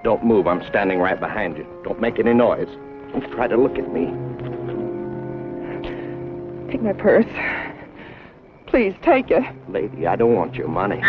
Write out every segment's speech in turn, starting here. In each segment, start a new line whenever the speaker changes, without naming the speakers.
Don't move. I'm standing right behind you. Don't make any noise. Don't try to look at me.
Take my purse. Please, take it.
Lady, I don't want your money.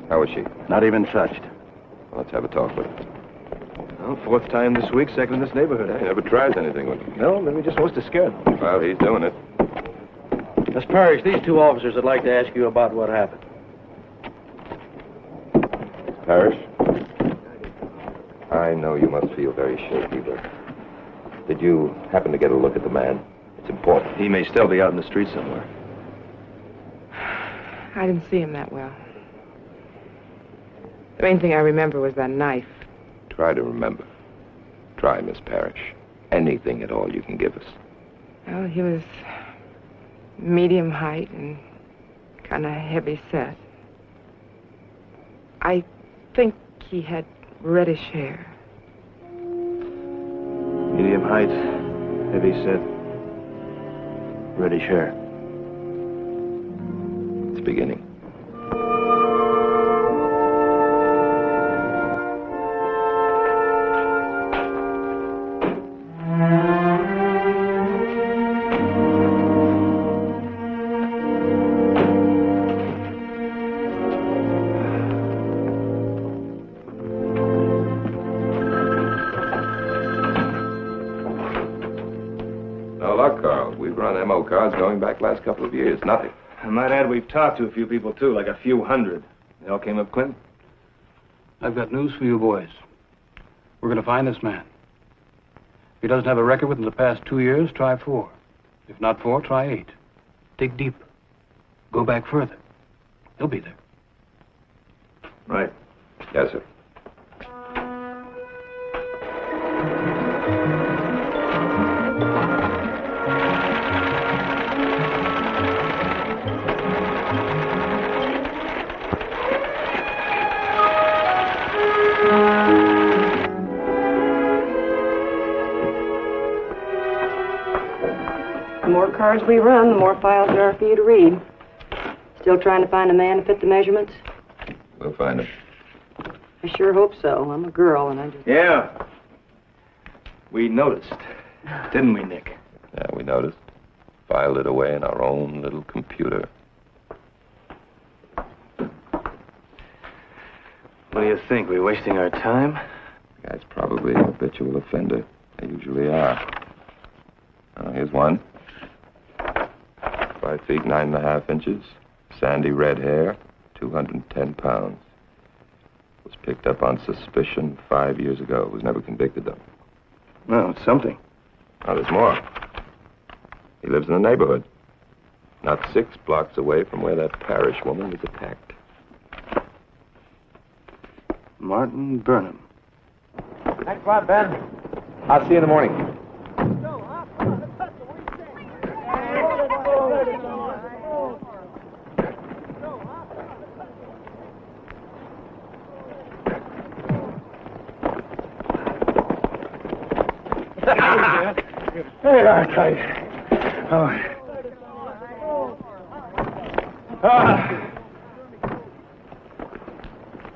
How is she?
Not even touched.
Well, let's have a talk with her.
Well, fourth time this week, second in this neighborhood.
He never tries anything with her.
No, maybe he just wants to scare them.
Well, he's doing it.
Miss Parrish, these two officers would like to ask you about what happened.
Parrish? I know you must feel very shaky, but did you happen to get a look at the man? It's important.
He may still be out in the street somewhere.
I didn't see him that well. The main thing I remember was that knife.
Try to remember. Try, Miss Parrish. Anything at all you can give us.
Well, he was medium height and kind of heavy set. I think he had reddish hair.
Medium height, heavy set, reddish hair.
It's beginning. MO cards going back last couple of years. Nothing.
I might add we've talked to a few people, too, like a few hundred. They all came up Clinton.
I've got news for you boys. We're going to find this man. If he doesn't have a record within the past 2 years, try 4. If not 4, try 8. Dig deep. Go back further. He'll be there.
Right.
Yes, sir.
The more cards we run, the more files there are for you to read. Still trying to find a man to fit the measurements?
We'll find him.
I sure hope so. I'm a girl, and I just...
Yeah. We noticed, didn't we, Nick?
Yeah, we noticed. Filed it away in our own little computer.
What do you think? We wasting our time?
The guy's probably an habitual offender. They usually are. Here's one. 5 feet 9.5 inches. Sandy red hair. 210 pounds. Was picked up on suspicion 5 years ago. Was never convicted, though.
No, it's something.
Oh, there's more. He lives in the neighborhood. Not 6 blocks away from where that Parrish woman was attacked.
Martin Burnham.
Thanks a lot, Ben. I'll see you in the morning.
Hey, I tell you.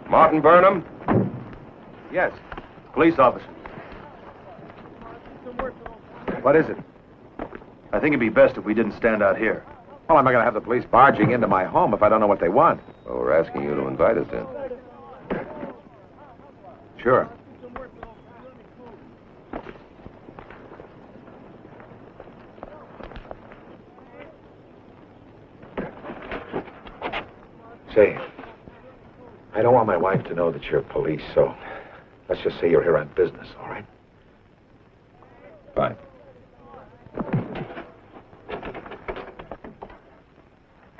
Martin Burnham?
Yes. Police officer. What is it? I think it'd be best if we didn't stand out here.
Well, I'm not going to have the police barging into my home if I don't know what they want.
Well, we're asking you to invite us in.
Sure. Say, I don't want my wife to know that you're police, so let's just say you're here on business, all right?
Fine.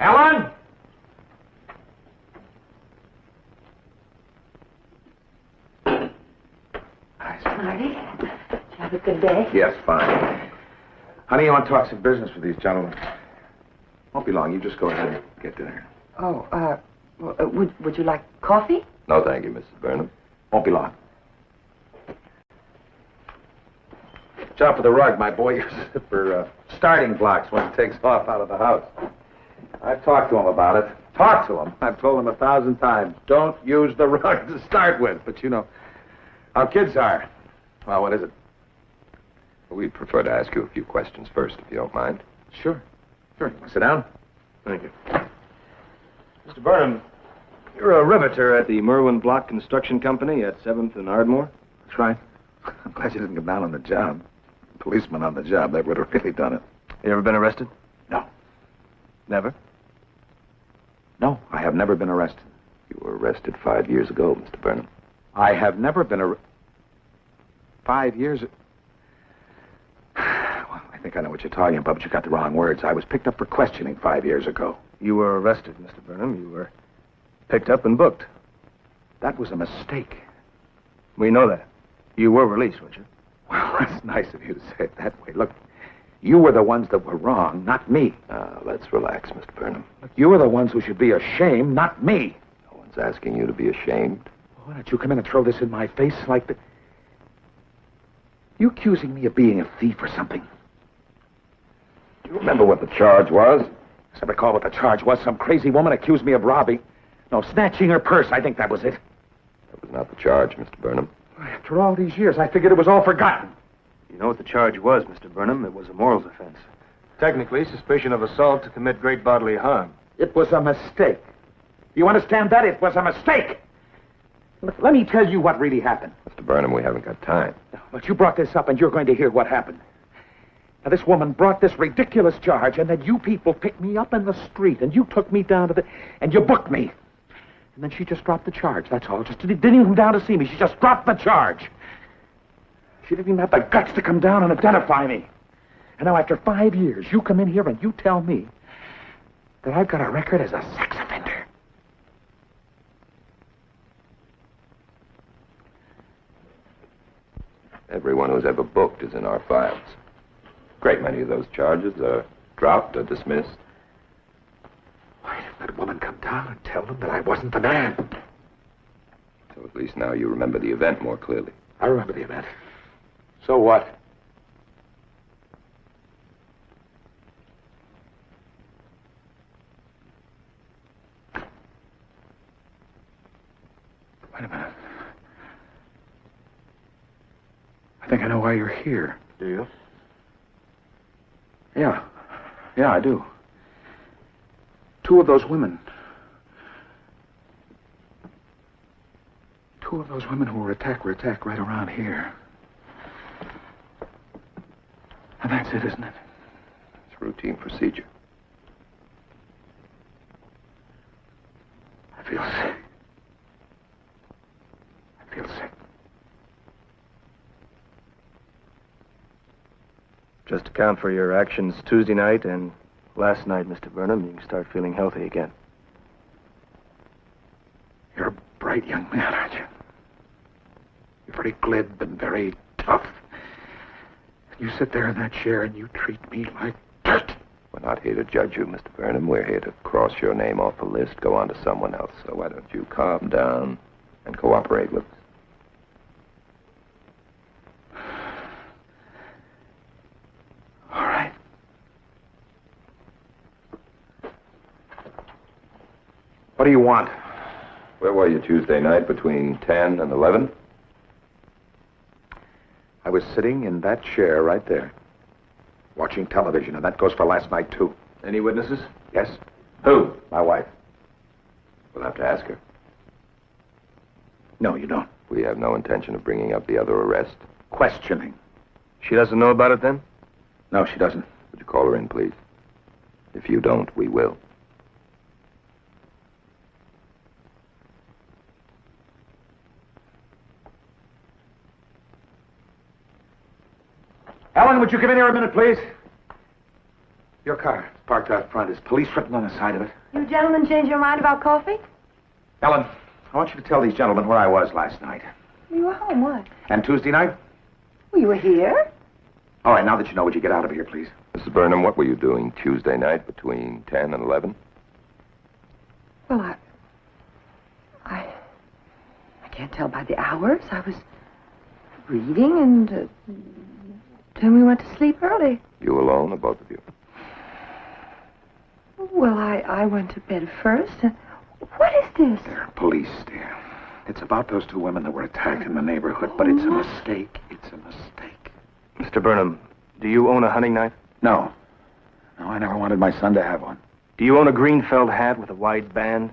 Ellen?
Marty, did you have a good day?
Yes, fine. Honey, you want to talk some business with these gentlemen? Won't be long. You just go ahead and get dinner.
Oh, would you like coffee?
No, thank you, Mrs. Burnham.
Won't be long. Jump for the rug. My boy uses it for starting blocks when he takes off out of the house. I've talked to him about it. Talked to him. I've told him 1,000 times, don't use the rug to start with. But you know how kids are. Well, what is it?
We'd prefer to ask you a few questions first, if you don't mind.
Sure. Sure. Sit down.
Thank you. Mr. Burnham, you're a riveter at the Merwin Block Construction Company at 7th and Ardmore?
That's right. I'm glad you didn't come down on the job. Policeman on the job, that would have really done it.
You ever been arrested?
No.
Never?
No, I have never been arrested.
You were arrested 5 years ago, Mr. Burnham.
I have never been 5 years... Well, I think I know what you're talking about, but you got the wrong words. I was picked up for questioning 5 years ago.
You were arrested, Mr. Burnham. You were picked up and booked.
That was a mistake.
We know that. You were released, weren't you?
Well, that's nice of you to say it that way. Look, you were the ones that were wrong, not me.
Let's relax, Mr. Burnham.
Look, you were the ones who should be ashamed, not me.
No one's asking you to be ashamed.
Why don't you come in and throw this in my face like that? You accusing me of being a thief or something?
Do you remember what the charge was?
I recall what the charge was. Some crazy woman accused me of robbing. No, snatching her purse. I think that was it.
That was not the charge, Mr. Burnham.
After all these years, I figured it was all forgotten.
You know what the charge was, Mr. Burnham? It was a morals offense. Technically, suspicion of assault to commit great bodily harm.
It was a mistake. You understand that? It was a mistake. Look, let me tell you what really happened.
Mr. Burnham, we haven't got time.
But you brought this up, and you're going to hear what happened. Now, this woman brought this ridiculous charge, and then you people picked me up in the street, and you took me down to the... and you booked me. And then she just dropped the charge, that's all. Just didn't even come down to see me. She just dropped the charge. She didn't even have the guts to come down and identify me. And now, after 5 years, you come in here and you tell me that I've got a record as a sex offender.
Everyone who's ever booked is in our files. Great many of those charges are dropped or dismissed.
Why didn't that woman come down and tell them that I wasn't the man?
So at least now you remember the event more clearly.
I remember the event. So what? Wait a minute. I think I know why you're here.
Do you?
Yeah. Yeah, I do. Two of those women who were attacked right around here. And that's it, isn't it?
It's routine procedure.
I feel sick. I feel sick.
Just account for your actions Tuesday night and last night, Mr. Burnham. You can start feeling healthy again.
You're a bright young man, aren't you? You've very glib and very tough. You sit there in that chair and you treat me like dirt.
We're not here to judge you, Mr. Burnham. We're here to cross your name off the list, go on to someone else. So why don't you calm down and cooperate with us?
All right. What do you want?
Where were you Tuesday night between 10 and 11?
I was sitting in that chair right there, watching television, and that goes for last night, too.
Any witnesses?
Yes?
Who?
My wife.
We'll have to ask her.
No, you don't.
We have no intention of bringing up the other arrest.
Questioning.
She doesn't know about it then?
No, she doesn't.
Would you call her in, please? If you don't, we will.
Ellen, would you come in here a minute, please? Your car is parked out front. Is police written on the side of it?
You gentlemen change your mind about coffee?
Ellen, I want you to tell these gentlemen where I was last night.
You were home, what?
And Tuesday night?
Well, you were here.
All right, now that you know, would you get out of here, please?
Mrs. Burnham, what were you doing Tuesday night between 10 and 11?
Well, I can't tell by the hours. I was reading, and then we went to sleep early.
You alone or both of you?
Well, I went to bed first. What is this?
They're police, dear. It's about those two women that were attacked in the neighborhood, but it's a mistake. It's a mistake.
Mr. Burnham, do you own a hunting knife?
No. No, I never wanted my son to have one.
Do you own a green felt hat with a wide band?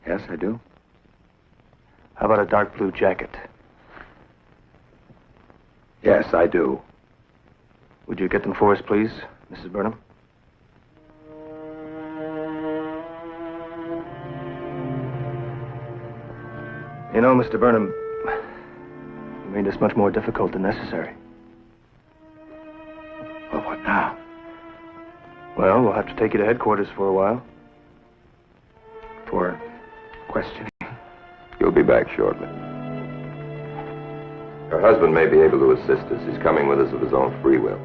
Yes, I do.
How about a dark blue jacket?
Yes, I do.
Would you get them for us, please, Mrs. Burnham? You know, Mr. Burnham, you made this much more difficult than necessary.
Well, what now?
Well, we'll have to take you to headquarters for a while.
For questioning.
You'll be back shortly. Her husband may be able to assist us. He's coming with us of his own free will.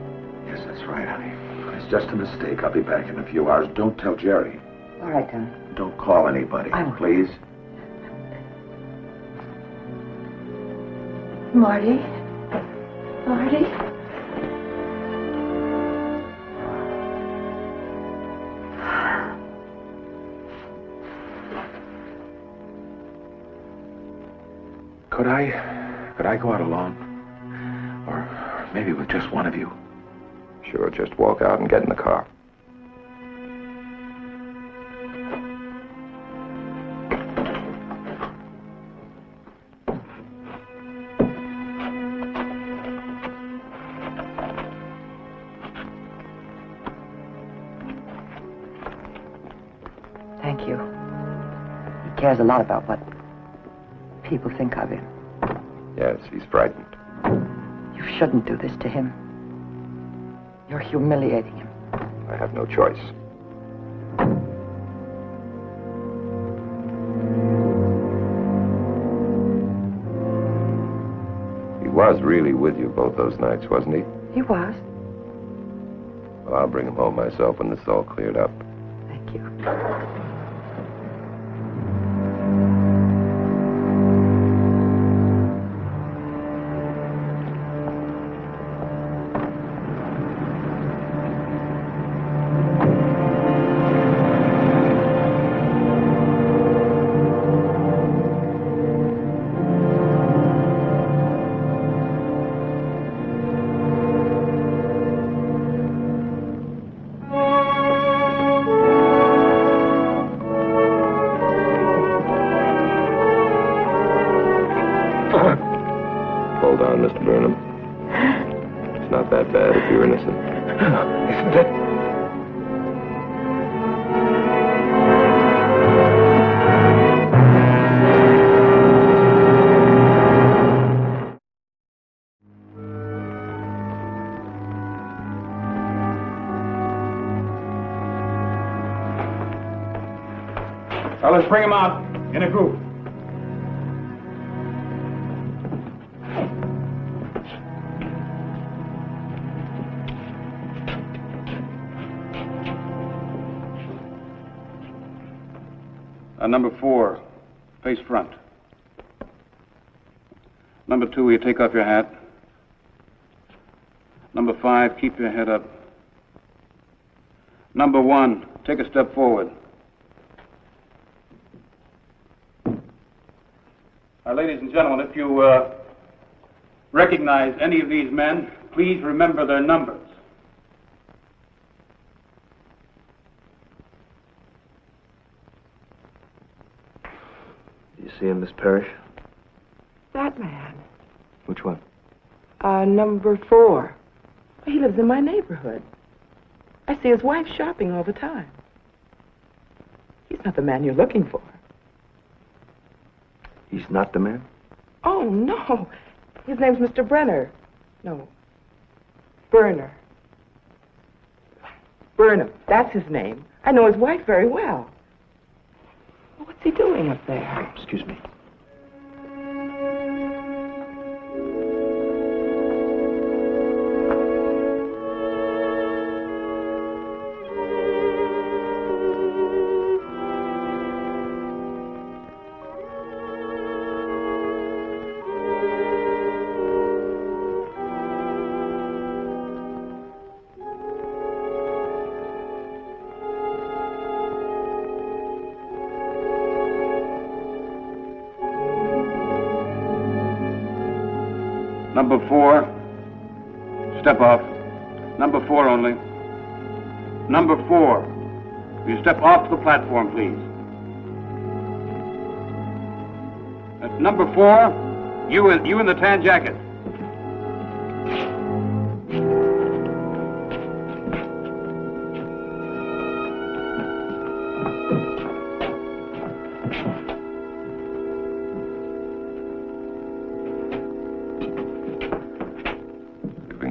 Yes, that's right, honey. It's just a mistake. I'll be back in a few hours. Don't tell Jerry.
All right, Tom.
Don't call anybody,
I won't.
please.
Marty? Marty?
Could I go out alone? Or maybe with just one of you?
Sure, just walk out and get in the car.
Thank you. He cares a lot about what people think of him.
Yes, he's frightened.
You shouldn't do this to him. You're humiliating him.
I have no choice. He was really with you both those nights, wasn't he?
He was.
Well, I'll bring him home myself when this is all cleared up.
Thank you.
Hold on, Mr. Burnham. It's not that bad if you're innocent.
Isn't it?
Fellas, bring him out in a group. Number 4, face front. Number 2, will you take off your hat? Number 5, keep your head up. Number 1, take a step forward. Ladies and gentlemen, if you recognize any of these men, please remember their numbers.
You see him, Miss Parrish?
That man.
Which one?
Number 4. He lives in my neighborhood. I see his wife shopping all the time. He's not the man you're looking for.
He's not the man?
Oh, no. His name's Mr. Brenner. No. Burnham. Burnham. That's his name. I know his wife very well. What's he doing up there?
Excuse me.
Number 4, step off. Number 4 only. Number 4, will you step off the platform, please? Number 4, you in the tan jacket.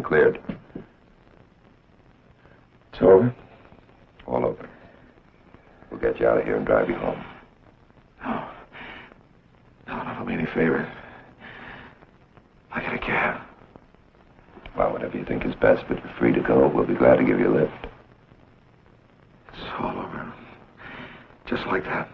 Cleared.
It's over?
All over. We'll get you out of here and drive you home.
No, do me any favors. I got a cab.
Well, whatever you think is best, but you're free to go. We'll be glad to give you a lift.
It's all over. Just like that.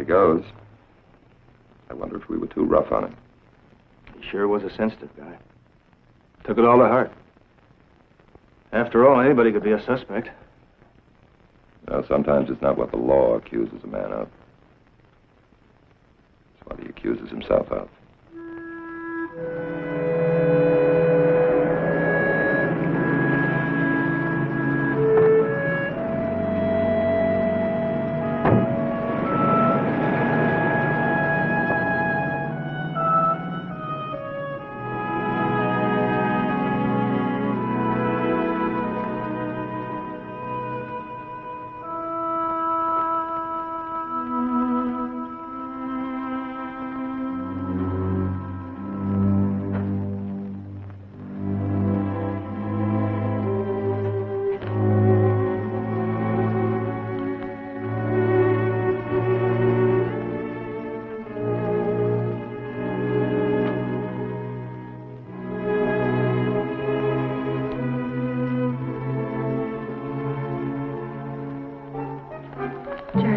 Goes. I wonder if we were too rough on him.
He sure was a sensitive guy. Took it all to heart. After all, anybody could be a suspect.
No, sometimes it's not what the law accuses a man of. It's what he accuses himself of.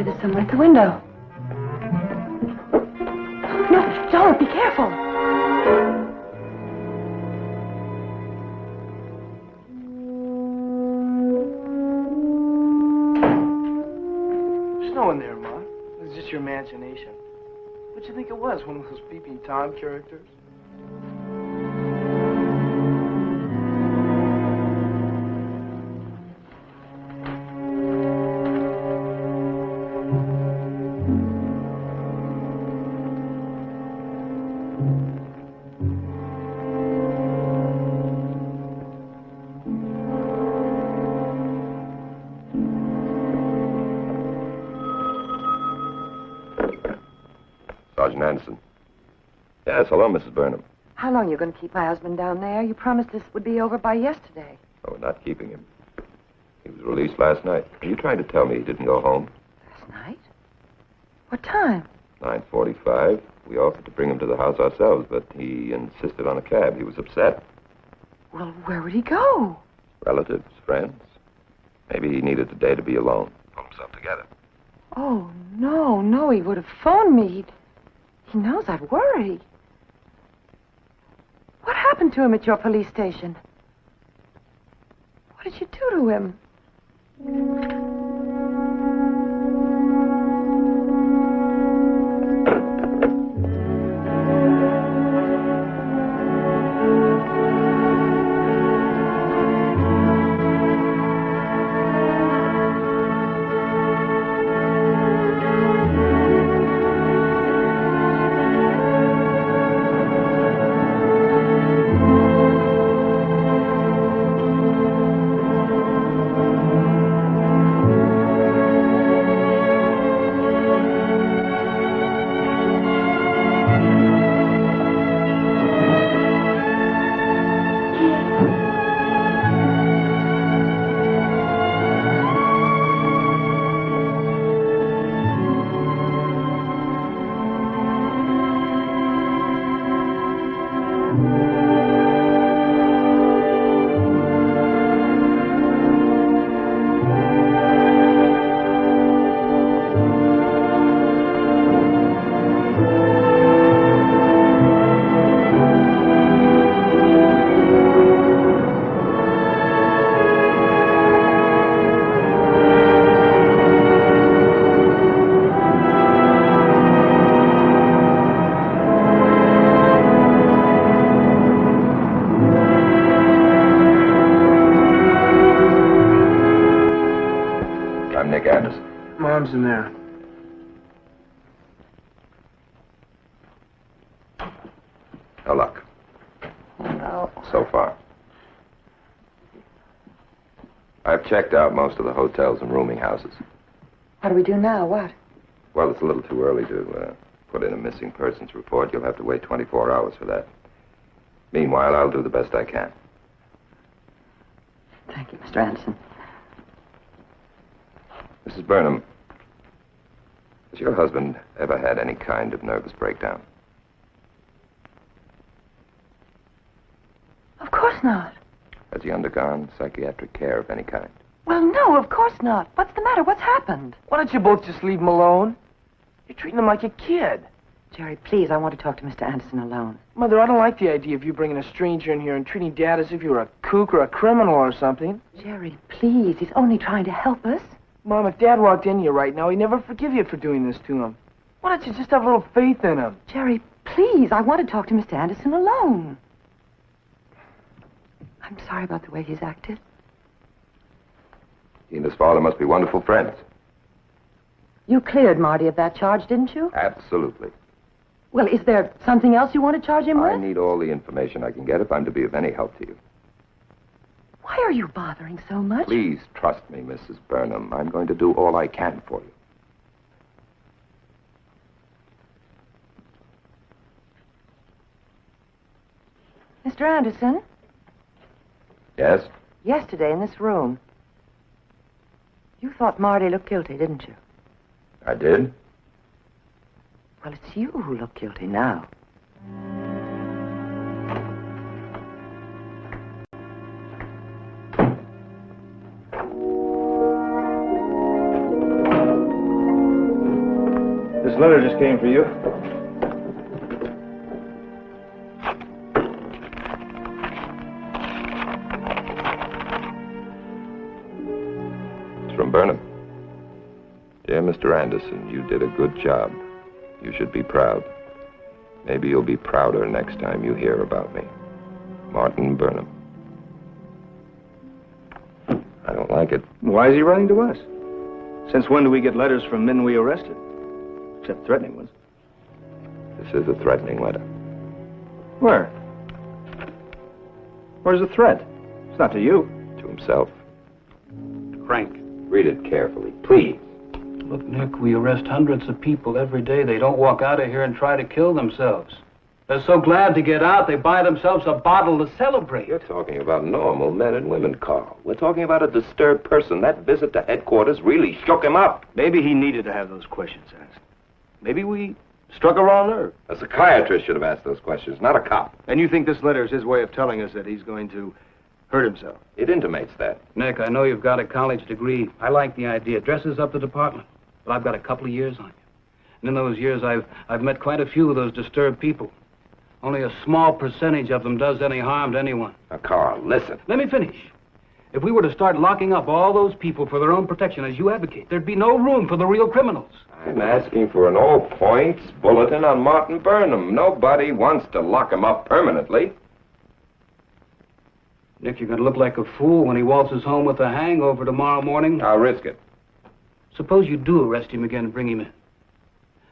There's someone at the window. No, don't. Be careful.
no one there, Ma. It was just your imagination. What'd you think it was? One of those peeping Tom characters?
Sergeant Anderson. Yes, hello, Mrs. Burnham.
How long are you going to keep my husband down there? You promised this would be over by yesterday.
Oh, we're not keeping him. He was released last night. Are you trying to tell me he didn't go home?
Last night? What time?
9:45. We offered to bring him to the house ourselves, but he insisted on a cab. He was upset.
Well, where would he go?
Relatives, friends. Maybe he needed the day to be alone. Pull himself together.
Oh, no, he would have phoned me. He knows I'd worry. What happened to him at your police station? What did you do to him?
Mom's in there.
No luck.
No.
So far. I've checked out most of the hotels and rooming houses.
What do we do now? What?
Well, it's a little too early to put in a missing persons report. You'll have to wait 24 hours for that. Meanwhile, I'll do the best I can.
Thank you, Mr. Anderson.
Mrs. Burnham, has your husband ever had any kind of nervous breakdown?
Of course not.
Has he undergone psychiatric care of any kind?
Well, no, of course not. What's the matter? What's happened?
Why don't you both just leave him alone? You're treating him like a kid.
Jerry, please, I want to talk to Mr. Anderson alone.
Mother, I don't like the idea of you bringing a stranger in here and treating Dad as if you were a kook or a criminal or something.
Jerry, please, he's only trying to help us.
Mom, if Dad walked in here right now, he'd never forgive you for doing this to him. Why don't you just have a little faith in him?
Jerry, please, I want to talk to Mr. Anderson alone. I'm sorry about the way he's acted.
He and his father must be wonderful friends.
You cleared Marty of that charge, didn't you?
Absolutely.
Well, is there something else you want to charge him with?
I need all the information I can get if I'm to be of any help to you.
Why are you bothering so much?
Please trust me, Mrs. Burnham. I'm going to do all I can for you.
Mr. Anderson?
Yes?
Yesterday in this room, you thought Marty looked guilty, didn't you?
I did?
Well, it's you who look guilty now.
This letter just came for you.
It's from Burnham. Dear Mr. Anderson, you did a good job. You should be proud. Maybe you'll be prouder next time you hear about me. Martin Burnham. I don't like it.
Why is he writing to us? Since when do we get letters from men we arrested? Except threatening ones.
This is a threatening letter.
Where? Where's the threat? It's not to you.
To himself.
Frank.
Read it carefully, please.
Look, Nick, we arrest hundreds of people every day. They don't walk out of here and try to kill themselves. They're so glad to get out, they buy themselves a bottle to celebrate.
You're talking about normal men and women, Carl. We're talking about a disturbed person. That visit to headquarters really shook him up.
Maybe he needed to have those questions asked. Maybe we struck a raw nerve.
A psychiatrist should have asked those questions, not a cop.
And you think this letter is his way of telling us that he's going to hurt himself?
It intimates that.
Nick, I know you've got a college degree. I like the idea. Dresses up the department. But I've got a couple of years on you. And in those years, I've met quite a few of those disturbed people. Only a small percentage of them does any harm to anyone.
Now, Carl, listen.
Let me finish. If we were to start locking up all those people for their own protection, as you advocate, there'd be no room for the real criminals.
I'm asking for an all-points bulletin on Martin Burnham. Nobody wants to lock him up permanently.
Nick, you're going to look like a fool when he waltzes home with a hangover tomorrow morning.
I'll risk it.
Suppose you do arrest him again and bring him in.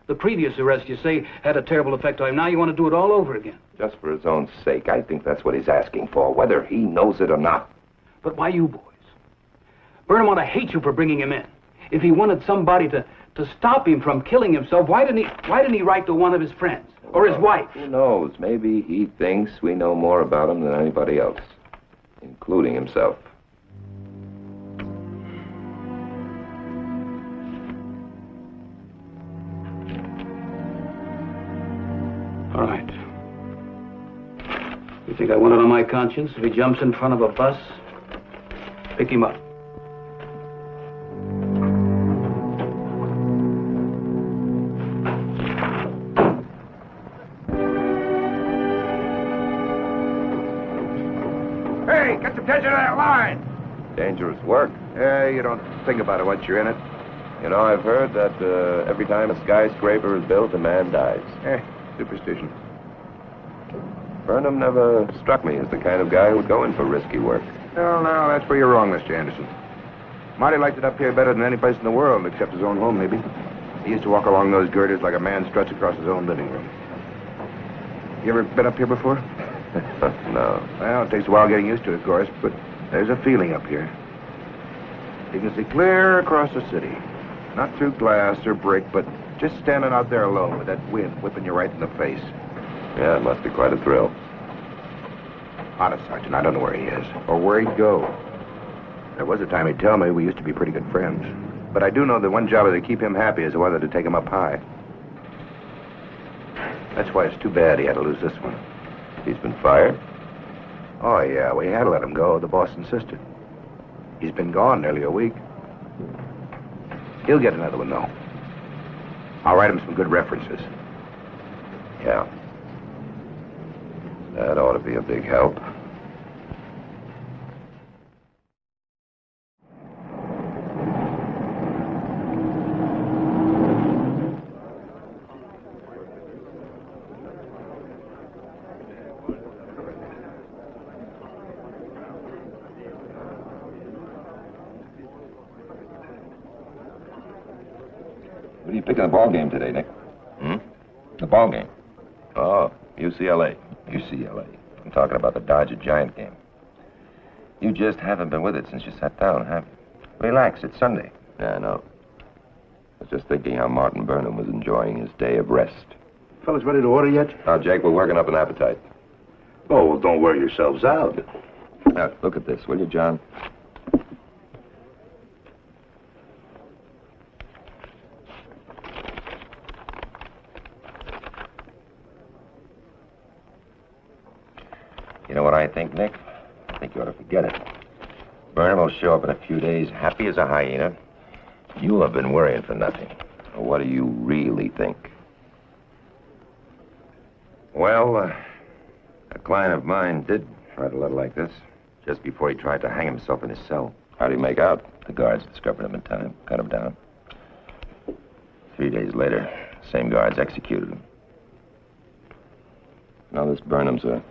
The previous arrest, you say, had a terrible effect on him. Now you want to do it all over again.
Just for his own sake. I think that's what he's asking for, whether he knows it or not.
But why you boys? Burnham ought to hate you for bringing him in. If he wanted somebody to stop him from killing himself, why didn't he write to one of his friends or his wife?
Who knows? Maybe he thinks we know more about him than anybody else, including himself.
All right. You think I want it on my conscience if he jumps in front of a bus? Pick him up.
Hey, get some attention to that line.
Dangerous work.
You don't think about it once you're in it.
You know, I've heard that every time a skyscraper is built, a man dies.
Superstition.
Burnham never struck me as the kind of guy who would go in for risky work.
Well, now, that's where you're wrong, Mr. Anderson. Marty liked it up here better than any place in the world, except his own home, maybe. He used to walk along those girders like a man struts across his own living room. You ever been up here before?
No.
Well, it takes a while getting used to it, of course, but there's a feeling up here. You can see clear across the city. Not through glass or brick, but just standing out there alone with that wind whipping you right in the face.
Yeah, it must be quite a thrill.
Honest, Sergeant, I don't know where he is or where he'd go. There was a time he'd tell me we used to be pretty good friends. But I do know that one job to keep him happy is whether to take him up high. That's why it's too bad he had to lose this one.
He's been fired?
Oh, yeah, we had to let him go. The boss insisted. He's been gone nearly a week. He'll get another one, though. I'll write him some good references.
Yeah. That ought to be a big help. What are you picking the ball game today, Nick? The ball game? Oh, UCLA. UCLA. I'm talking about the Dodger Giant game. You just haven't been with it since you sat down, have you? Relax, it's Sunday. Yeah, I know. I was just thinking how Martin Burnham was enjoying his day of rest.
Fellas ready to order yet?
Now, Jake, we're working up an appetite.
Oh, well, don't wear yourselves out.
Now, look at this, will you, John? You know what I think, Nick? I think you ought to forget it. Burnham will show up in a few days, happy as a hyena. You have been worrying for nothing. What do you really think? Well, a client of mine did write a letter like this just before he tried to hang himself in his cell. How'd he make out? The guards discovered him in time, cut him down. 3 days later, same guards executed him. Now, this Burnham's a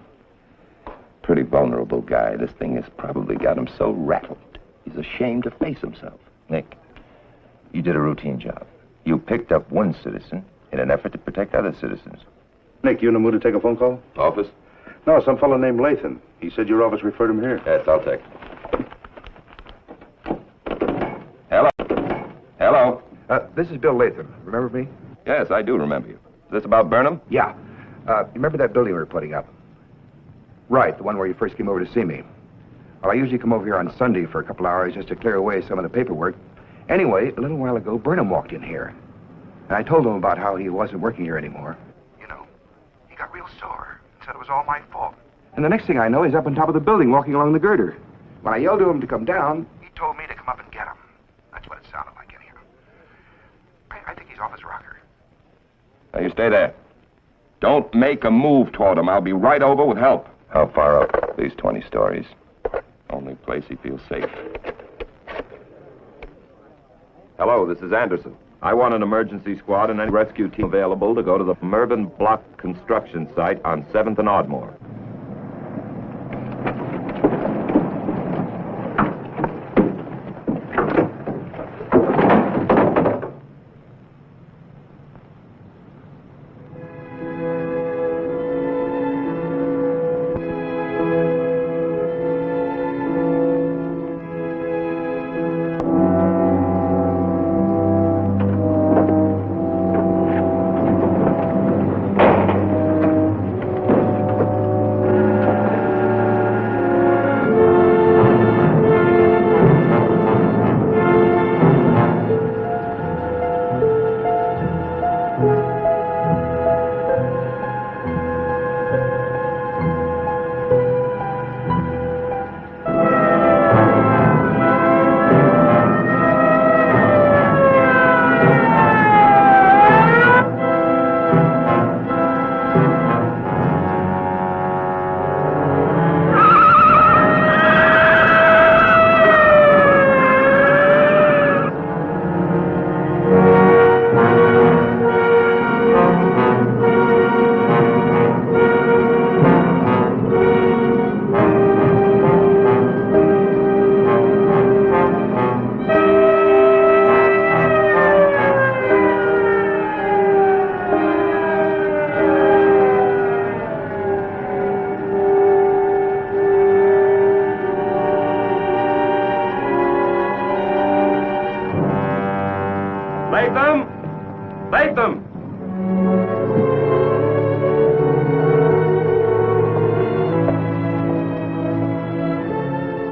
pretty vulnerable guy. This thing has probably got him so rattled, he's ashamed to face himself. Nick, you did a routine job. You picked up one citizen in an effort to protect other citizens.
Nick, you in the mood to take a phone call?
Office?
No, some fellow named Latham. He said your office referred him here.
Yes, I'll take. Hello? Hello?
This is Bill Latham. Remember me?
Yes, I do remember you. Is this about Burnham?
Yeah. You remember that building we were putting up? Right, the one where you first came over to see me. Well, I usually come over here on Sunday for a couple hours just to clear away some of the paperwork. Anyway, a little while ago, Burnham walked in here. And I told him about how he wasn't working here anymore. You know, he got real sore and said it was all my fault. And the next thing I know, he's up on top of the building walking along the girder. When I yelled to him to come down, he told me to come up and get him. That's what it sounded like in here. I think he's off his rocker.
Now, you stay there. Don't make a move toward him. I'll be right over with help. How far up? These 20 stories. Only place he feels safe.
Hello, this is Anderson. I want an emergency squad and any rescue team available to go to the Mervyn Block construction site on 7th and Ardmore.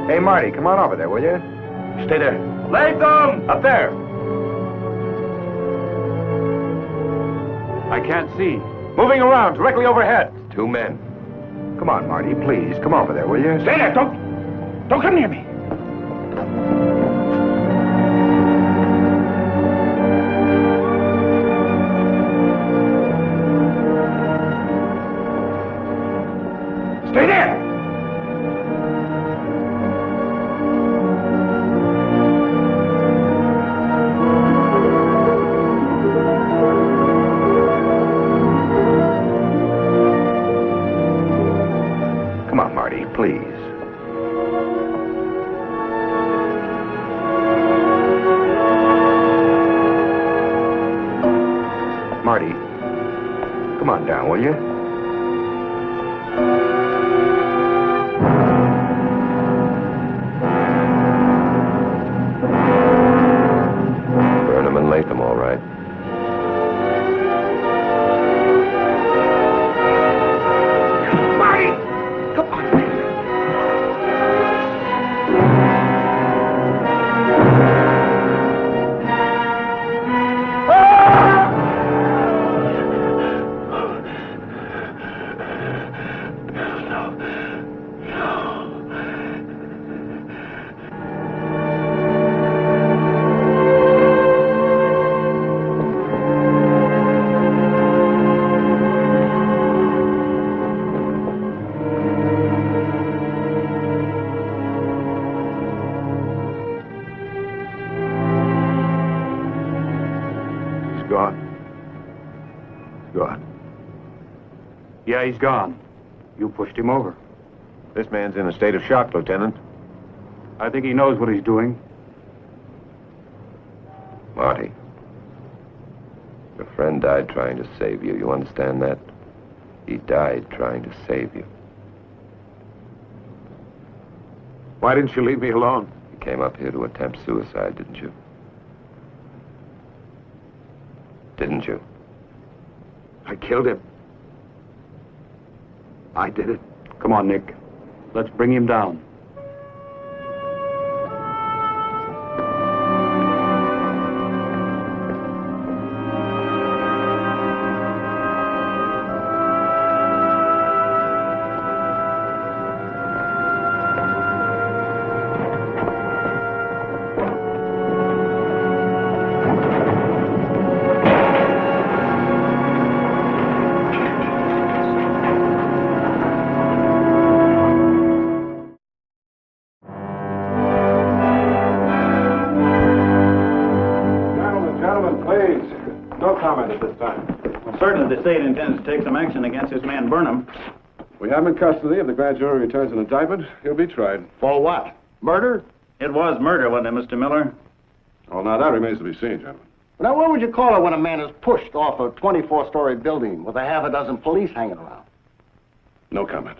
Hey, Marty, come on over there, will you?
Stay there.
Latham!
Up there.
I can't see. Moving around, directly overhead.
2 men.
Come on, Marty, please. Come over there, will you?
Stay there. Don't come near me. Stay there.
Come on, Marty, please. Marty, come on down, will you?
Burnham and Latham, all right.
Marty! Come on.
Yeah, he's gone. You pushed him over.
This man's in a state of shock, Lieutenant.
I think he knows what he's doing.
Marty, your friend died trying to save you. You understand that? He died trying to save you.
Why didn't you leave me alone?
You came up here to attempt suicide, didn't you? Didn't you?
I killed him. I did it.
Come on, Nick. Let's bring him down.
The state intends to take some action against this man Burnham.
We have him in custody. If the grand jury returns an indictment, he'll be tried.
For what? Murder? It was murder, wasn't it, Mr. Miller?
Oh, now that remains to be seen, gentlemen.
Now, what would you call it when a man is pushed off a 24-story building with a half a dozen police hanging around?
No comment.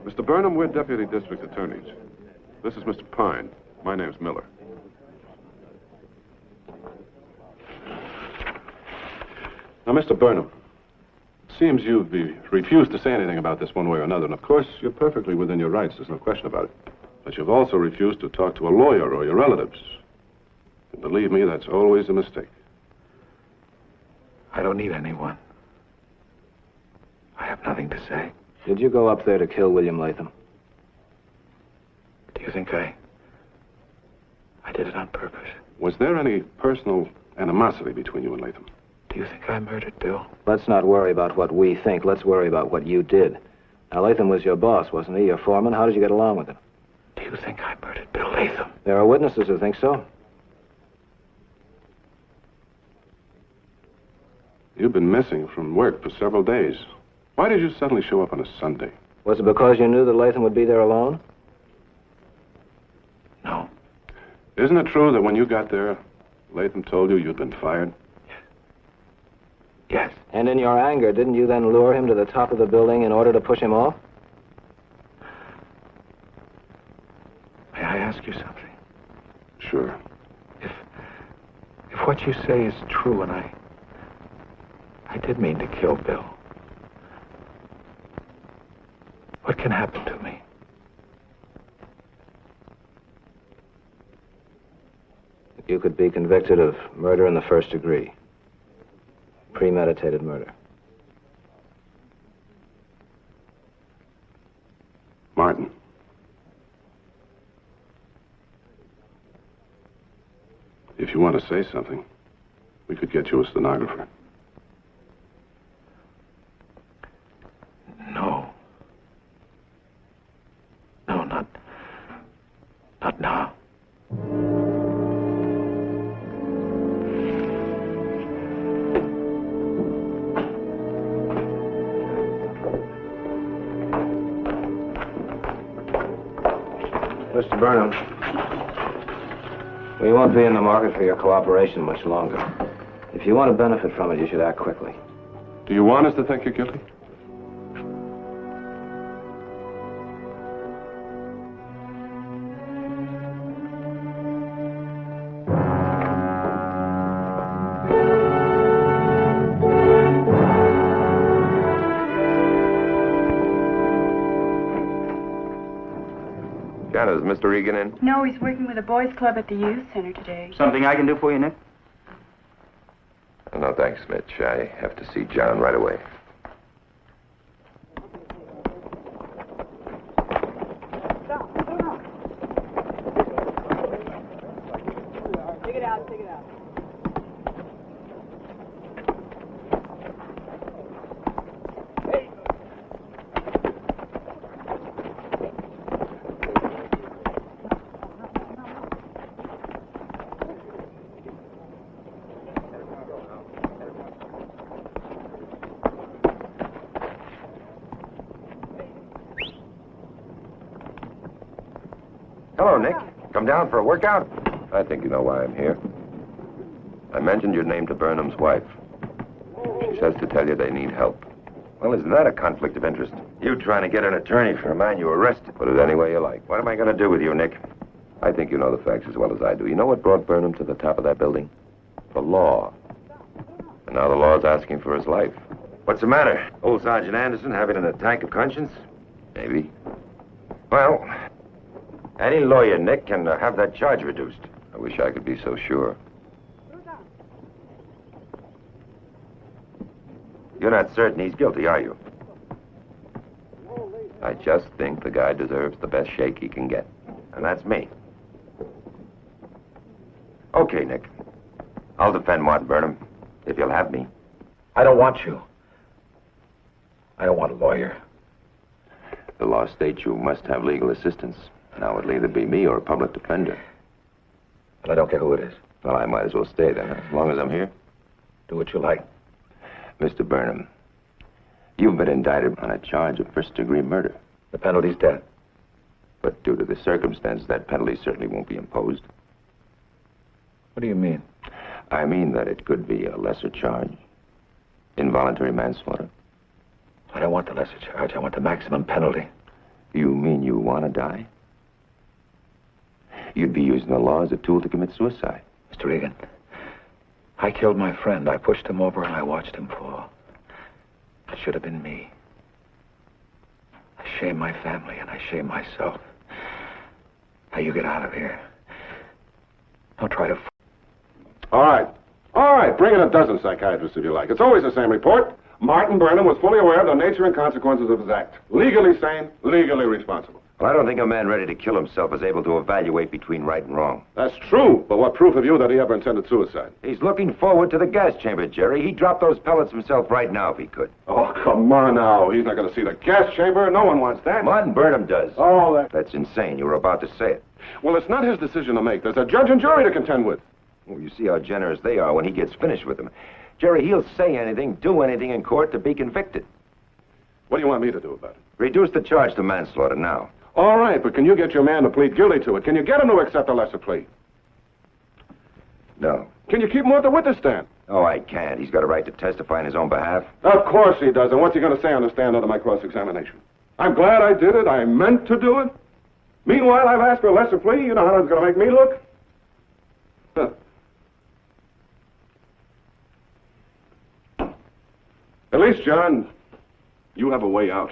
Mr. Burnham, we're deputy district attorneys. This is Mr. Pine. My name's Miller. Now, Mr. Burnham, it seems you've refused to say anything about this one way or another, and of course, you're perfectly within your rights. There's no question about it. But you've also refused to talk to a lawyer or your relatives. And believe me, that's always a mistake.
I don't need anyone. I have nothing to say.
Did you go up there to kill William Latham?
Do you think I did it on purpose?
Was there any personal animosity between you and Latham?
Do you think I murdered Bill?
Let's not worry about what we think. Let's worry about what you did. Now, Latham was your boss, wasn't he? Your foreman. How did you get along with him?
Do you think I murdered Bill Latham?
There are witnesses who think so.
You've been missing from work for several days. Why did you suddenly show up on a Sunday?
Was it because you knew that Latham would be there alone?
No.
Isn't it true that when you got there, Latham told you you'd been fired?
Yes.
And in your anger, didn't you then lure him to the top of the building in order to push him off?
May I ask you something?
Sure.
If what you say is true, and I did mean to kill Bill, what can happen to me?
You could be convicted of murder in the first degree. Premeditated murder.
Martin. If you want to say something, we could get you a stenographer.
No. No, not now.
Mr. Burnham, we won't be in the market for your cooperation much longer. If you want to benefit from it, you should act quickly.
Do you want us to think you're guilty?
Janet, is Mr. Egan in?
No, he's working with a boys' club at the youth center today.
Something I can do for you, Nick?
No, thanks, Mitch. I have to see John right away.
Take it out, take it out.
Hello, Nick. Come down for a workout? I think you know why I'm here. I mentioned your name to Burnham's wife. She says to tell you they need help. Well, isn't that a conflict of interest? You trying to get an attorney for a man you arrested. Put it any way you like. What am I going to do with you, Nick? I think you know the facts as well as I do. You know what brought Burnham to the top of that building? The law. And now the law's asking for his life. What's the matter? Old Sergeant Anderson having an attack of conscience? Maybe. Well, any lawyer, Nick, can have that charge reduced. I wish I could be so sure. You're not certain he's guilty, are you? I just think the guy deserves the best shake he can get. And that's me. Okay, Nick. I'll defend Martin Burnham, if you'll have me.
I don't want you. I don't want a lawyer.
The law states you must have legal assistance. Now it'll either be me or a public defender.
But I don't care who it is.
Well, I might as well stay then, as long as I'm here.
Do what you like.
Mr. Burnham, you've been indicted on a charge of first-degree murder.
The penalty's death.
But due to the circumstances, that penalty certainly won't be imposed.
What do you mean?
I mean that it could be a lesser charge. Involuntary manslaughter.
I don't want the lesser charge. I want the maximum penalty.
You mean you want to die? You'd be using the law as a tool to commit suicide.
Mr. Egan, I killed my friend. I pushed him over and I watched him fall. It should have been me. I shame my family and I shame myself. Now you get out of here. Don't try to...
All right. All right. Bring in a dozen psychiatrists if you like. It's always the same report. Martin Burnham was fully aware of the nature and consequences of his act. Legally sane, legally responsible.
Well, I don't think a man ready to kill himself is able to evaluate between right and wrong.
That's true, but what proof have you that he ever intended suicide?
He's looking forward to the gas chamber, Jerry. He'd drop those pellets himself right now if he could.
Oh, come on now. He's not going to see the gas chamber. No one wants that.
Martin Burnham does.
Oh,
That's insane. You were about to say it.
Well, it's not his decision to make. There's a judge and jury to contend with.
Well, you see how generous they are when he gets finished with them. Jerry, he'll say anything, do anything in court to be convicted.
What do you want me to do about it?
Reduce the charge to manslaughter now.
All right, but can you get your man to plead guilty to it? Can you get him to accept a lesser plea?
No.
Can you keep him at the witness stand?
Oh, I can't. He's got a right to testify in his own behalf.
Of course he does. And what's he going to say on the stand under my cross-examination? I'm glad I did it. I meant to do it. Meanwhile, I've asked for a lesser plea. You know how that's going to make me look? Huh. At least, John, you have a way out.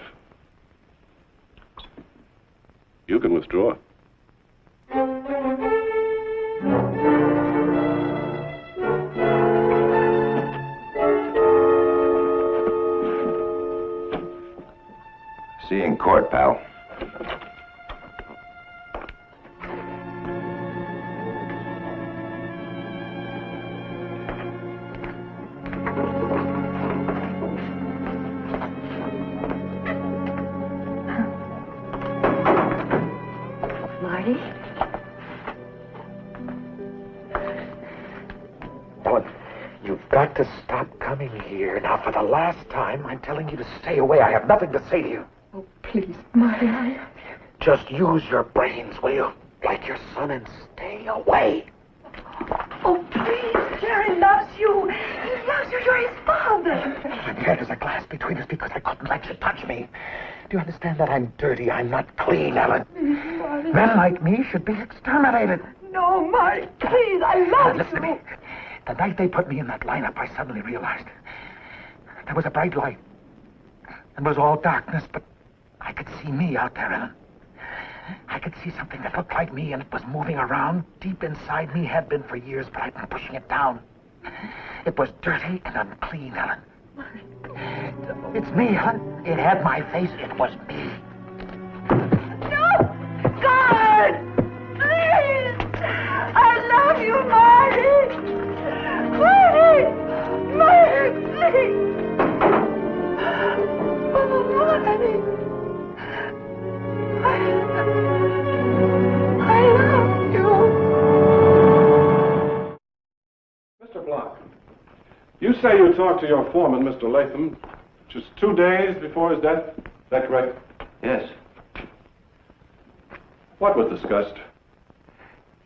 You can withdraw.
See you in court, pal.
Got to stop coming here. Now, for the last time, I'm telling you to stay away. I have nothing to say to you.
Oh, please, Marty, I love you.
Just use your brains, will you? Like your son, and stay away.
Oh, please, Jerry loves you. He loves you. You're his father.
And here there's a glass between us because I couldn't let you touch me. Do you understand that I'm dirty? I'm not clean, Ellen.
Marty.
Men like me should be exterminated.
No, Marty, please, I love you.
Listen to me. The night they put me in that lineup, I suddenly realized there was a bright light. It was all darkness, but I could see me out there, Ellen. I could see something that looked like me, and it was moving around deep inside me, had been for years, but I'd been pushing it down. It was dirty and unclean, Ellen. It's me, Ellen. It had my face. It was me.
No! God! Please! I love you, Marty!
say you talked to your foreman, Mr. Latham, just 2 days before his death? Is that correct?
Yes.
What was discussed?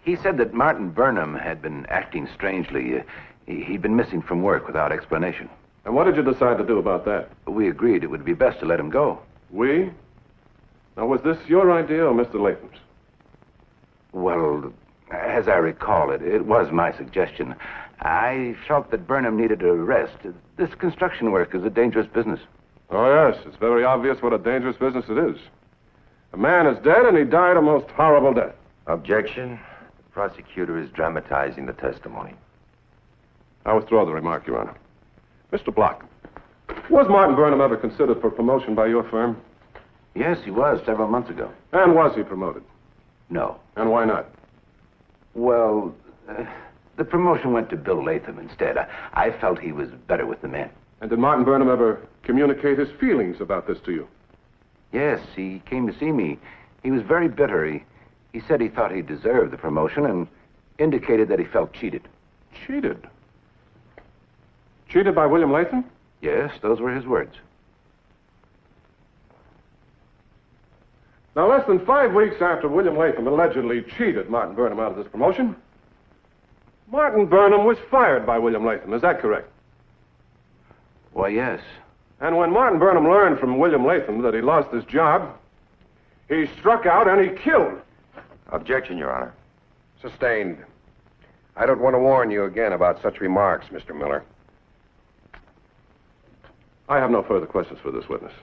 He said that Martin Burnham had been acting strangely. He'd been missing from work without explanation.
And what did you decide to do about that?
We agreed it would be best to let him go.
We? Now, was this your idea or Mr. Latham's?
Well, as I recall it was my suggestion. I felt that Burnham needed a rest. This construction work is a dangerous business.
Oh, yes. It's very obvious what a dangerous business it is. A man is dead, and he died a most horrible death.
Objection. The prosecutor is dramatizing the testimony.
I withdraw the remark, Your Honor. Mr. Block, was Martin Burnham ever considered for promotion by your firm?
Yes, he was several months ago.
And was he promoted?
No.
And why not?
Well, the promotion went to Bill Latham instead. I felt he was better with the men.
And did Martin Burnham ever communicate his feelings about this to you?
Yes, he came to see me. He was very bitter. He said he thought he deserved the promotion and indicated that he felt cheated.
Cheated? Cheated by William Latham?
Yes, those were his words.
Now, less than 5 weeks after William Latham allegedly cheated Martin Burnham out of this promotion, Martin Burnham was fired by William Latham. Is that correct?
Why, yes.
And when Martin Burnham learned from William Latham that he lost his job, he struck out and he killed.
Objection, Your Honor.
Sustained. I don't want to warn you again about such remarks, Mr. Miller.
I have no further questions for this witness.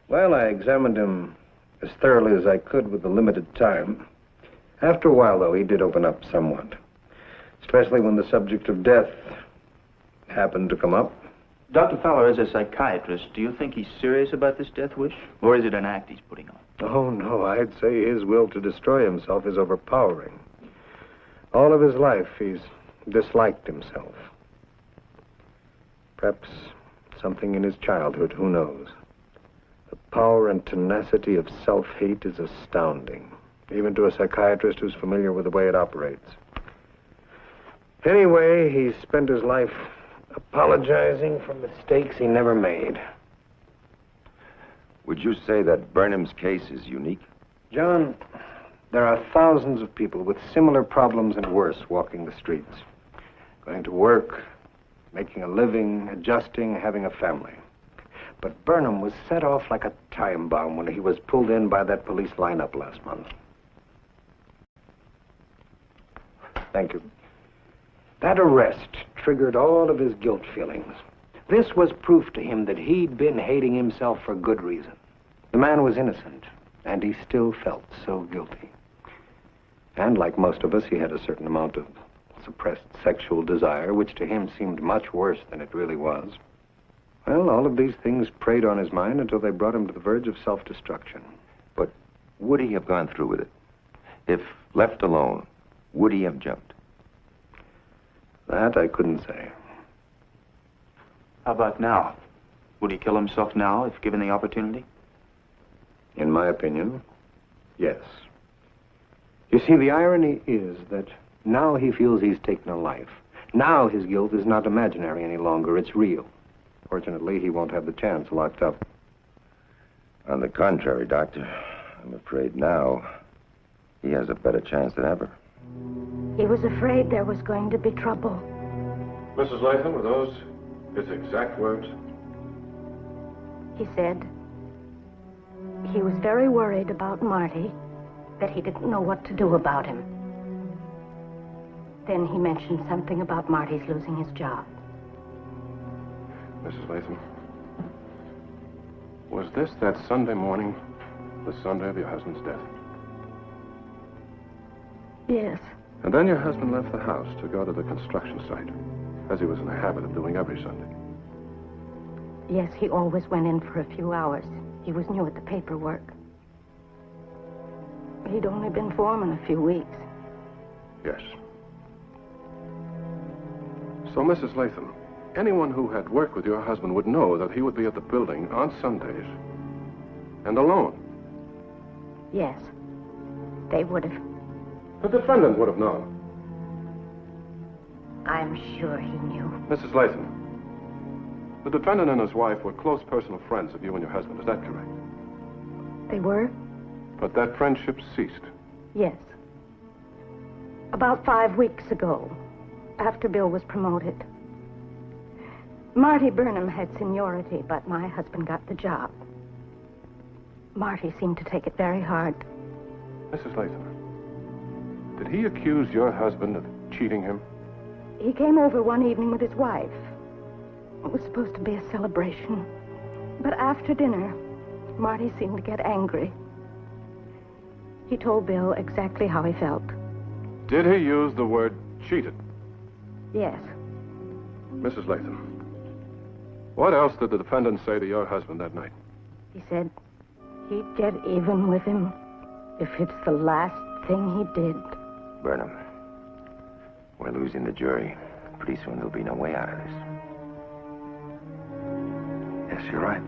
Well, I examined him as thoroughly as I could with the limited time. After a while, though, he did open up somewhat, especially when the subject of death happened to come up.
Dr. Fowler, as a psychiatrist, do you think he's serious about this death wish? Or is it an act he's putting on?
Oh, no, I'd say his will to destroy himself is overpowering. All of his life, he's disliked himself. Perhaps something in his childhood, who knows? The power and tenacity of self-hate is astounding, even to a psychiatrist who's familiar with the way it operates. Anyway, he spent his life apologizing for mistakes he never made.
Would you say that Burnham's case is unique?
John, there are thousands of people with similar problems and worse walking the streets. Going to work, making a living, adjusting, having a family. But Burnham was set off like a time bomb when he was pulled in by that police lineup last month. Thank you. That arrest triggered all of his guilt feelings. This was proof to him that he'd been hating himself for good reason. The man was innocent, and he still felt so guilty. And like most of us, he had a certain amount of suppressed sexual desire, which to him seemed much worse than it really was. Well, all of these things preyed on his mind until they brought him to the verge of self-destruction.
But would he have gone through with it? If left alone, would he have jumped?
That I couldn't say.
How about now? Would he kill himself now if given the opportunity?
In my opinion, yes. You see, the irony is that now he feels he's taken a life. Now his guilt is not imaginary any longer, it's real. Fortunately, he won't have the chance locked up.
On the contrary, Doctor, I'm afraid now he has a better chance than ever.
He was afraid there was going to be trouble.
Mrs. Latham, were those his exact words?
He said he was very worried about Marty, that he didn't know what to do about him. Then he mentioned something about Marty's losing his job.
Mrs. Latham, was this that Sunday morning, the Sunday of your husband's death?
Yes.
And then your husband left the house to go to the construction site, as he was in the habit of doing every Sunday.
Yes, he always went in for a few hours. He was new at the paperwork. He'd only been foreman a few weeks.
Yes. So, Mrs. Latham, anyone who had worked with your husband would know that he would be at the building on Sundays and alone.
Yes, they would have.
The defendant would have known.
I'm sure he knew.
Mrs. Latham, the defendant and his wife were close personal friends of you and your husband. Is that correct?
They were?
But that friendship ceased.
Yes. About 5 weeks ago, after Bill was promoted. Marty Burnham had seniority, but my husband got the job. Marty seemed to take it very hard.
Mrs. Latham, did he accuse your husband of cheating him?
He came over one evening with his wife. It was supposed to be a celebration. But after dinner, Marty seemed to get angry. He told Bill exactly how he felt.
Did he use the word cheated?
Yes.
Mrs. Latham, what else did the defendant say to your husband that night?
He said he'd get even with him if it's the last thing he did.
Burnham, we're losing the jury. Pretty soon there'll be no way out of this. Yes, you're right.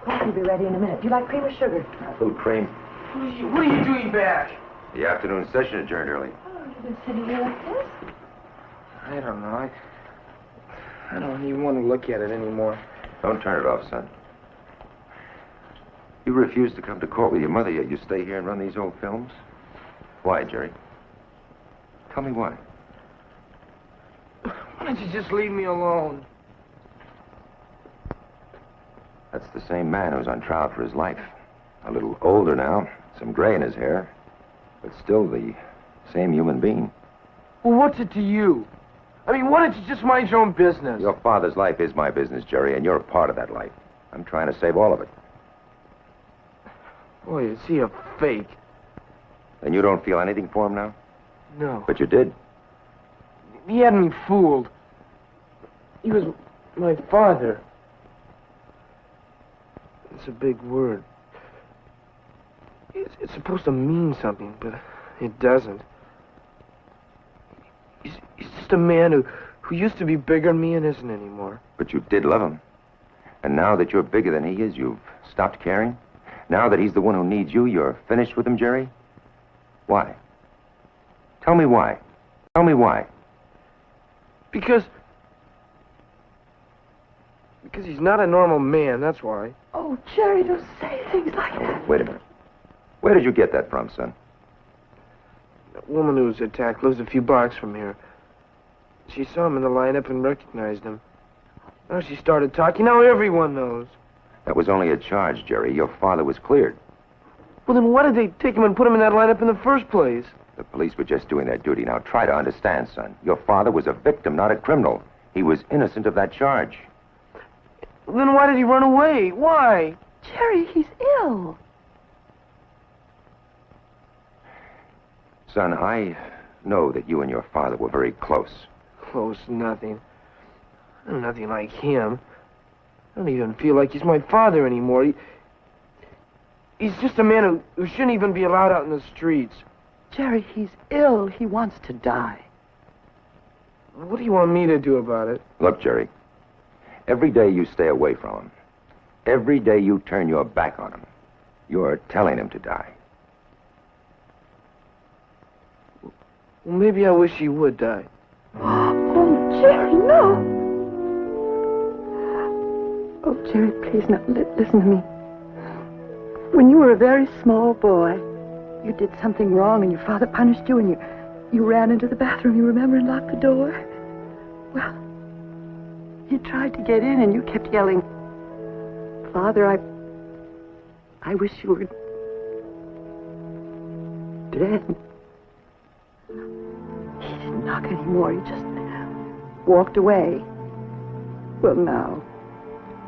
Coffee will be ready in a minute. Do you like cream or sugar?
Food cream.
What are you doing back?
The afternoon session adjourned early.
Oh, you've been sitting here like this?
I don't know. I don't even want to look at it anymore.
Don't turn it off, son. You refuse to come to court with your mother, yet you stay here and run these old films? Why, Jerry? Tell me why.
Why don't you just leave me alone?
That's the same man who's on trial for his life. A little older now, some gray in his hair, but still the same human being.
Well, what's it to you? I mean, why don't you just mind your own business?
Your father's life is my business, Jerry, and you're a part of that life. I'm trying to save all of it.
Boy, is he a fake.
And you don't feel anything for him now?
No.
But you did.
He had me fooled. He was my father. It's a big word. It's supposed to mean something, but it doesn't. He's just a man who used to be bigger than me and isn't anymore.
But you did love him. And now that you're bigger than he is, you've stopped caring? Now that he's the one who needs you, you're finished with him, Jerry? Why? Tell me why. Tell me why.
Because he's not a normal man, that's why.
Oh, Jerry, don't say things like that.
Wait a minute. Where did you get that from, son?
That woman who was attacked lives a few blocks from here. She saw him in the lineup and recognized him. Now she started talking. Now everyone knows.
That was only a charge, Jerry. Your father was cleared.
Well, then why did they take him and put him in that lineup in the first place?
The police were just doing their duty. Now try to understand, son. Your father was a victim, not a criminal. He was innocent of that charge.
Then why did he run away? Why?
Jerry, he's ill.
Son, I know that you and your father were very close.
Close nothing. I'm nothing like him. I don't even feel like he's my father anymore. He's just a man who shouldn't even be allowed out in the streets.
Jerry, he's ill. He wants to die.
What do you want me to do about it?
Look, Jerry, every day you stay away from him, every day you turn your back on him, you're telling him to die.
Well, maybe I wish he would die.
Oh, Jerry, no. Oh, Jerry, please, now, listen to me. When you were a very small boy, you did something wrong and your father punished you and you ran into the bathroom, you remember, and locked the door? Well, you tried to get in and you kept yelling, Father, I wish you were dead. He didn't knock anymore. He just walked away. Well, now,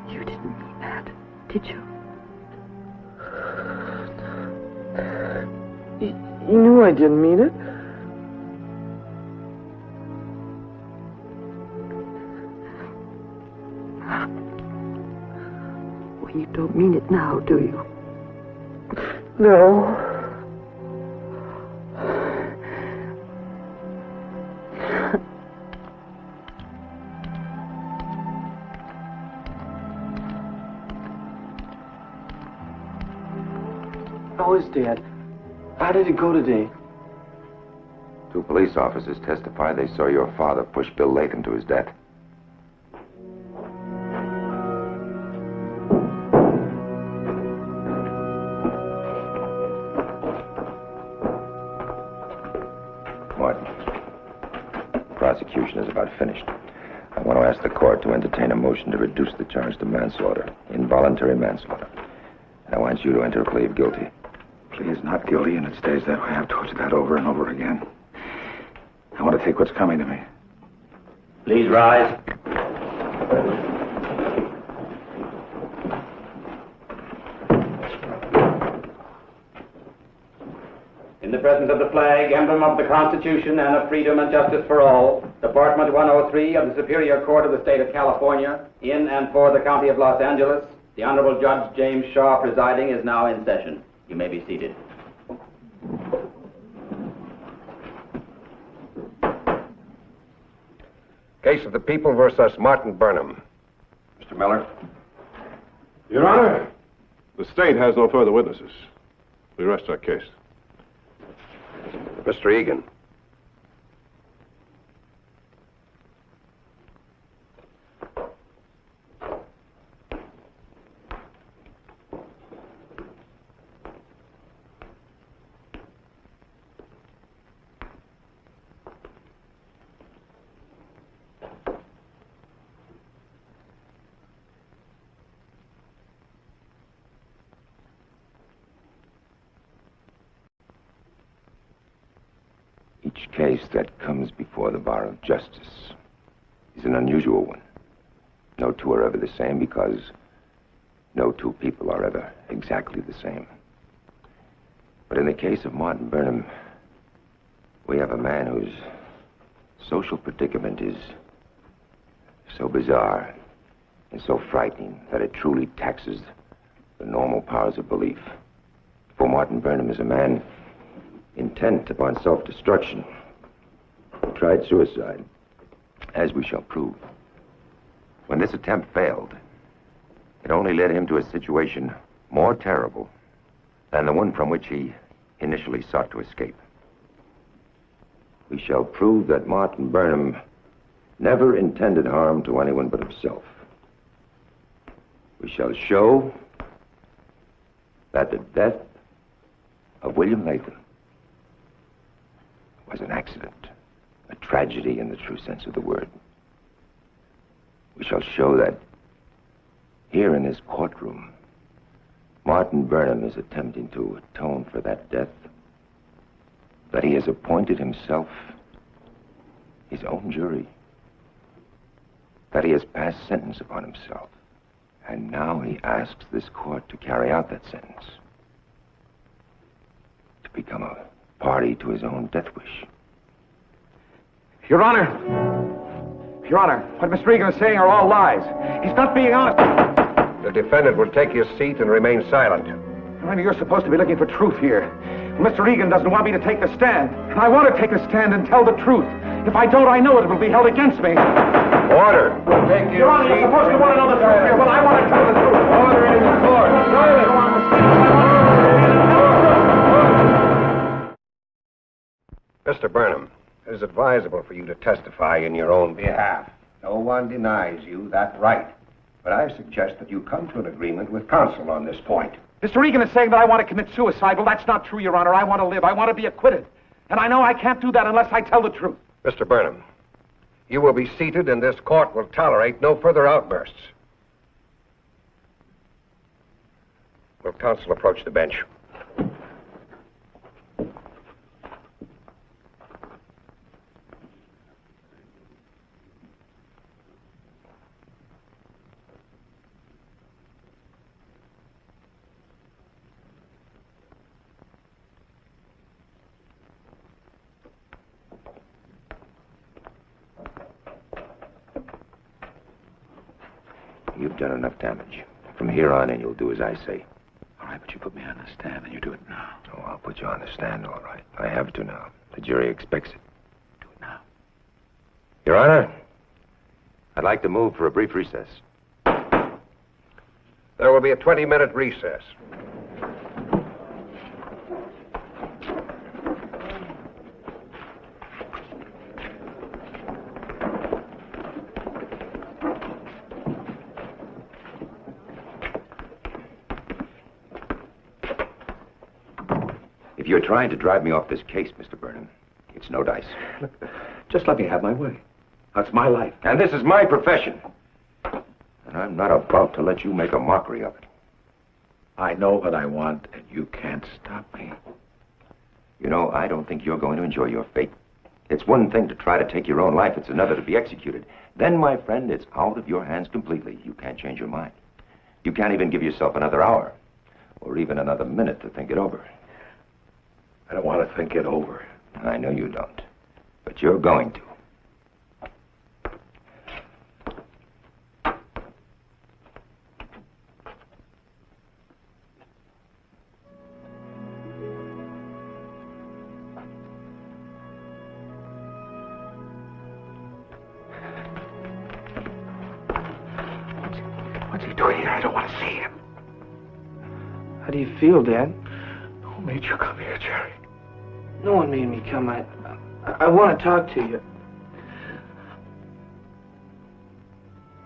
you didn't mean that, did you?
You knew I didn't mean it.
Well, you don't mean it now, do you?
No. How is Dad? How did it go today?
2 police officers testified they saw your father push Bill Latham to his death. Martin, prosecution is about finished. I want to ask the court to entertain a motion to reduce the charge to manslaughter, involuntary manslaughter. And I want you to enter a plea of guilty.
Plea is not guilty, and it stays that way. I've told you that over and over again. I want to take what's coming to me.
Please rise. In the presence of the flag, emblem of the Constitution and of freedom and justice for all, Department 103 of the Superior Court of the State of California, in and for the County of Los Angeles, the Honorable Judge James Shaw presiding is now in session. You may be seated.
Case of the People versus Martin Burnham. Mr. Miller.
Your Honor, the state has no further witnesses. We rest our case.
Mr. Egan.
Each case that comes before the bar of justice is an unusual one. No two are ever the same because no 2 people are ever exactly the same. But in the case of Martin Burnham, we have a man whose social predicament is so bizarre and so frightening that it truly taxes the normal powers of belief. For Martin Burnham is a man intent upon self-destruction. He tried suicide, as we shall prove. When this attempt failed, it only led him to a situation more terrible than the one from which he initially sought to escape. We shall prove that Martin Burnham never intended harm to anyone but himself. We shall show that the death of William Latham was an accident, a tragedy in the true sense of the word. We shall show that here in this courtroom, Martin Burnham is attempting to atone for that death, that he has appointed himself his own jury, that he has passed sentence upon himself, and now he asks this court to carry out that sentence, to become a party to his own death wish.
Your Honor, what Mr. Egan is saying are all lies. He's not being honest.
The defendant will take his seat and remain silent.
Maybe you're supposed to be looking for truth here. Mr. Egan doesn't want me to take the stand. And I want to take the stand and tell the truth. If I don't, I know it will be held against me.
Order. Take
Your Honor, you're supposed to want to know the truth here. Well, I want to tell the truth. Order in the court.
Mr. Burnham, it is advisable for you to testify in your own behalf. No one denies you that right.
But I suggest that you come to an agreement with counsel on this point.
Mr. Regan is saying that I want to commit suicide. Well, that's not true, Your Honor. I want to live. I want to be acquitted. And I know I can't do that unless I tell the truth.
Mr. Burnham, you will be seated, and this court will tolerate no further outbursts. Will counsel approach the bench?
You've done enough damage. From here on in, you'll do as I say.
All right, but you put me on the stand, and you do it now.
Oh, I'll put you on the stand, all right. I have to now. The jury expects it.
Do it now.
Your Honor, I'd like to move for a brief recess.
There will be a 20-minute recess.
If you're trying to drive me off this case, Mr. Burnham, it's no dice.
Look, just let me have my way. That's my life.
And this is my profession. And I'm not about to let you make a mockery of it.
I know what I want, and you can't stop me.
You know, I don't think you're going to enjoy your fate. It's one thing to try to take your own life. It's another to be executed. Then, my friend, it's out of your hands completely. You can't change your mind. You can't even give yourself another hour or even another minute to think it over.
I don't want to think it over.
I know you don't. But you're going to.
What's he doing here? I don't want to see him.
How do you feel, Dad?
Who made you come here, Jerry?
No one made me come. I want to talk to you.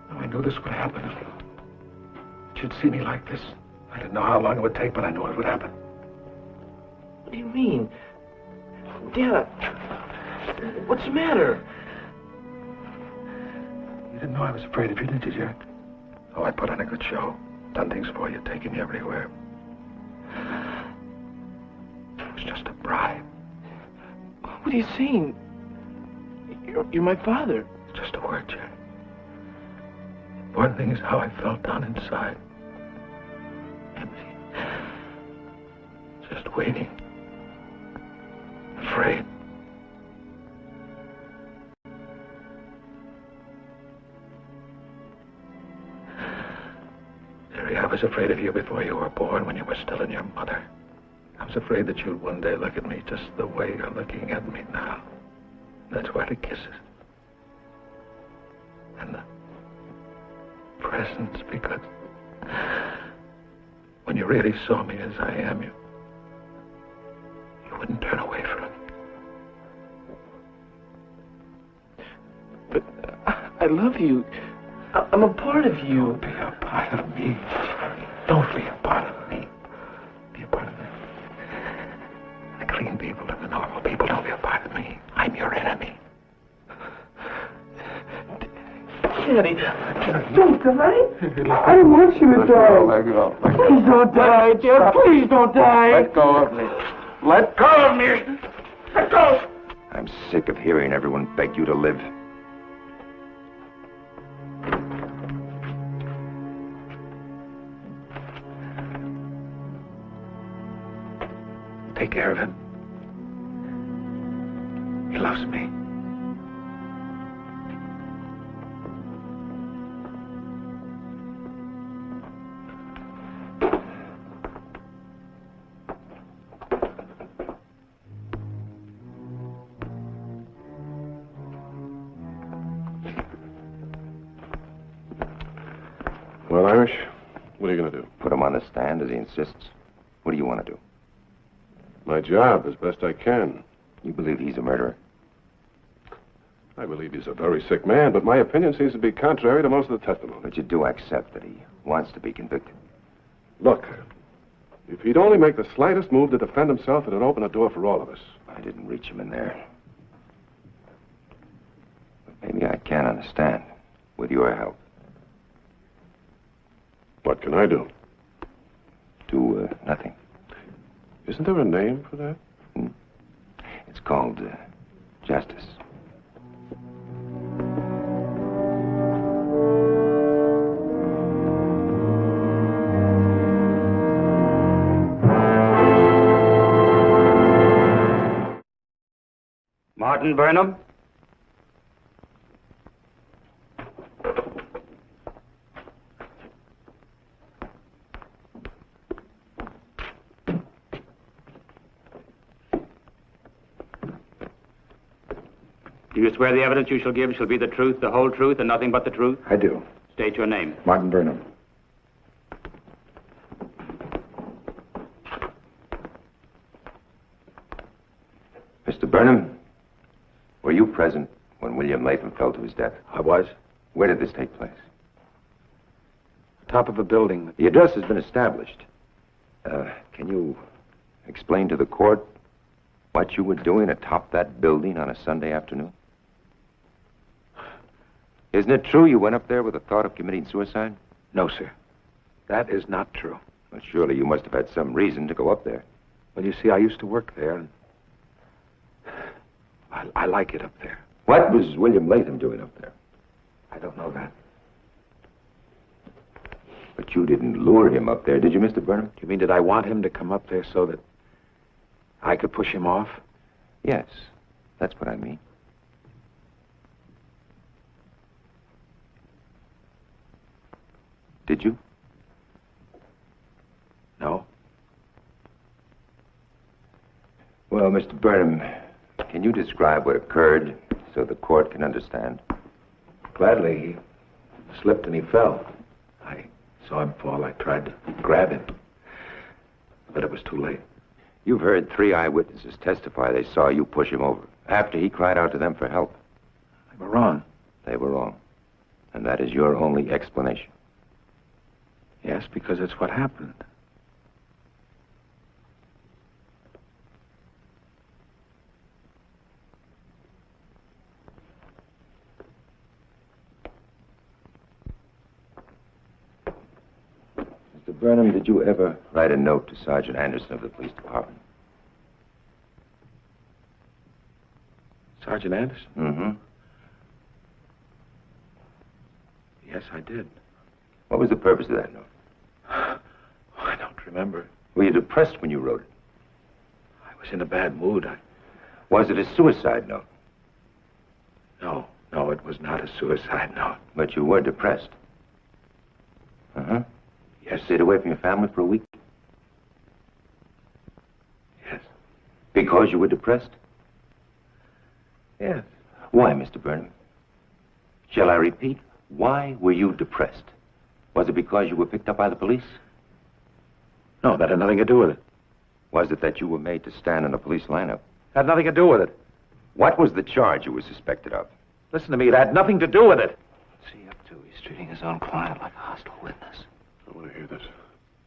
I knew this would happen. You'd see me like this. I didn't know how long it would take, but I knew it would happen.
What do you mean? Dad, what's the matter?
You didn't know I was afraid of you, did you, Jerry? Oh, I put on a good show. Done things for you, taken you everywhere. It was just a bribe.
What are you saying? You're my father.
Just a word, Jerry. One thing is how I felt down inside. Empty. Just waiting. Afraid. Jerry, I was afraid of you before you were born, when you were still in your mother. I was afraid that you'd one day look at me just the way you're looking at me now. That's why the kisses. And the presents, because when you really saw me as I am, you wouldn't turn away from me.
But I love you. I'm a part of you.
Don't be a part of me. Don't be a part of me. Be a part of me. The clean people and the normal people, don't be a part of me. I'm your enemy.
Daddy, don't die. I don't want you to die.
Let go.
Please don't die, Dad. Please don't die.
Let go of me.
Let go of me. Let go.
I'm sick of hearing everyone beg you to live.
Take care of him. He loves me.
Well, Irish, what are you going to do?
Put him on the stand as he insists. What do you want to do?
My job, as best I can.
You believe he's a murderer?
I believe he's a very sick man, but my opinion seems to be contrary to most of the testimony.
But you do accept that he wants to be convicted.
Look, if he'd only make the slightest move to defend himself, it'd open a door for all of us.
I didn't reach him in there. But maybe I can understand, with your help.
What can I do?
Do, nothing.
Isn't there a name for that?
It's called, justice.
Martin Burnham? Do you swear the evidence you shall give shall be the truth, the whole truth, and nothing but the truth?
I do.
State your name.
Martin Burnham.
Mr. Burnham, were you present when William Latham fell to his death?
I was.
Where did this take place?
Top of a building.
The address has been established. Can you explain to the court what you were doing atop that building on a Sunday afternoon? Isn't it true you went up there with the thought of committing suicide?
No, sir. That is not true.
Well, surely you must have had some reason to go up there.
Well, you see, I used to work there, and I like it up there.
What was William Latham doing up there?
I don't know that.
But you didn't lure him up there, did you, Mr. Burnham?
You mean, did I want him to come up there so that I could push him off?
Yes, that's what I mean. Did you?
No.
Well, Mr. Burnham, can you describe what occurred so the court can understand?
Gladly. He slipped and he fell. I saw him fall. I tried to grab him, but it was too late.
You've heard 3 eyewitnesses testify they saw you push him over after he cried out to them for help.
They were wrong.
They were wrong. And that is your only explanation.
Yes, because it's what happened.
Mr. Burnham, did you ever write a note to Sergeant Anderson of the police department?
Sergeant Anderson?
Mm-hmm.
Yes, I did.
What was the purpose of that note?
I don't remember.
Were you depressed when you wrote it?
I was in a bad mood.
Was it a suicide note?
No, it was not a suicide note.
But you were depressed? Uh-huh.
Yes.
You stayed away from your family for a week?
Yes.
Because you were depressed?
Yes.
Why, Mr. Burnham? Shall I repeat? Why were you depressed? Was it because you were picked up by the police?
No, that had nothing to do with it.
Was it that you were made to stand in a police lineup?
Had nothing to do with it.
What was the charge you were suspected of?
Listen to me, it had nothing to do with it.
What's he up to? He's treating his own client like a hostile witness.
I want to hear this.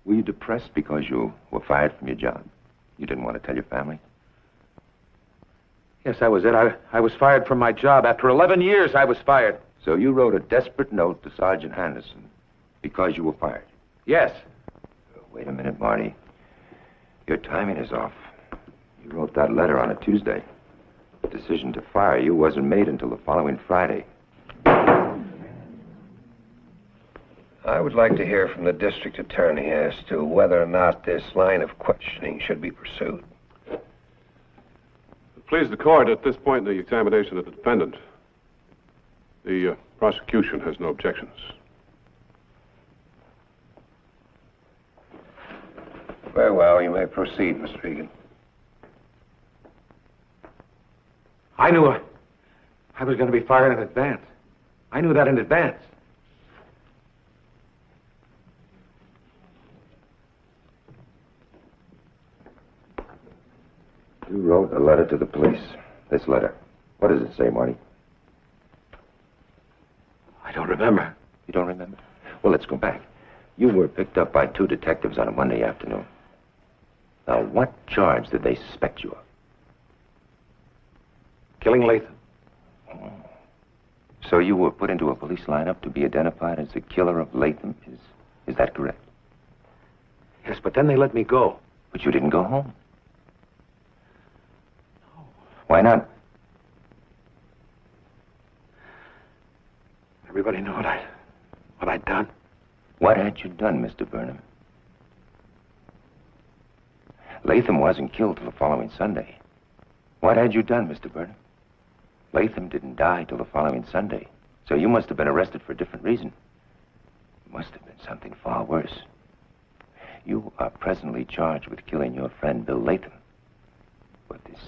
Were you depressed because you were fired from your job? You didn't want to tell your family?
Yes, that was it. I was fired from my job. After 11 years, I was fired.
So you wrote a desperate note to Sergeant Anderson because you were fired?
Yes.
Wait a minute, Marty. Your timing is off. You wrote that letter on a Tuesday. The decision to fire you wasn't made until the following Friday.
I would like to hear from the district attorney as to whether or not this line of questioning should be pursued.
Please the court, at this point in the examination of the defendant, the prosecution has no objections.
Very well, you may proceed, Mr. Egan.
I knew I was going to be fired in advance. I knew that in advance.
You wrote a letter to the police. This letter. What does it say, Marty? You don't remember? Well, let's go back. You were picked up by 2 detectives on a Monday afternoon. Now, what charge did they suspect you of?
Killing Latham.
Oh. So you were put into a police lineup to be identified as the killer of Latham? Is that correct?
Yes, but then they let me go.
But you didn't go home. No. Why not?
Everybody knew what I'd done.
What had you done, Mr. Burnham? Latham wasn't killed till the following Sunday. What had you done, Mr. Burnham? Latham didn't die till the following Sunday, so you must have been arrested for a different reason. It must have been something far worse. You are presently charged with killing your friend Bill Latham. But this